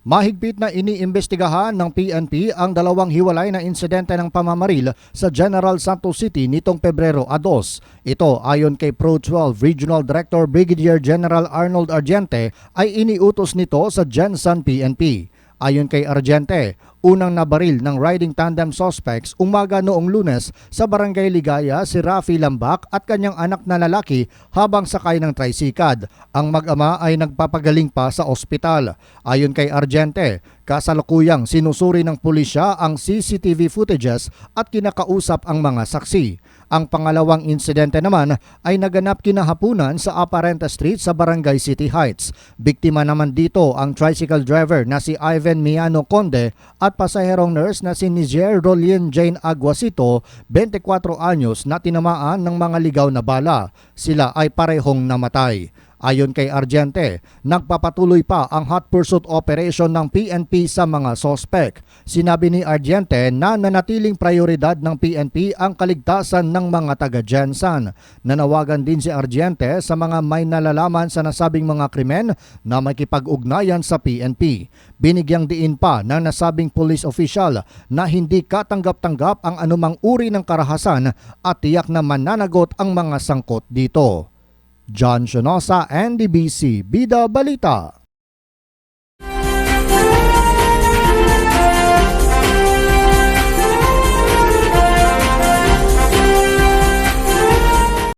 Mahigpit na iniimbestigahan ng PNP ang dalawang hiwalay na insidente ng pamamaril sa General Santos City nitong Pebrero 2. Ito ayon kay Pro 12 Regional Director Brigadier General Arnold Argente ay iniutos nito sa Gensan PNP. Ayon kay Argente, unang nabaril ng riding tandem suspects umaga noong Lunes sa Barangay Ligaya si Rafi Lambak at kanyang anak na lalaki habang sakay ng tricycad. Ang mag-ama ay nagpapagaling pa sa ospital. Ayon kay Argente, kasalukuyang sinusuri ng pulisya ang CCTV footages at kinakausap ang mga saksi. Ang pangalawang insidente naman ay naganap kinahapunan sa Aparenta Street sa Barangay City Heights. Biktima naman dito ang tricycle driver na si Ivan Miano Conde at pasaherong nurse na si Nizier Rolien Jane Aguasito, 24 anyos na tinamaan ng mga ligaw na bala. Sila ay parehong namatay. Ayon kay Argente, nagpapatuloy pa ang hot pursuit operation ng PNP sa mga sospek. Sinabi ni Argente na nanatiling prioridad ng PNP ang kaligtasan ng mga taga-Gensan. Nanawagan din si Argente sa mga may nalalaman sa nasabing mga krimen na makipag-ugnayan sa PNP. Binigyang diin pa ng nasabing police official na hindi katanggap-tanggap ang anumang uri ng karahasan at tiyak na mananagot ang mga sangkot dito. John Sionosa, NDBC, Bida Balita.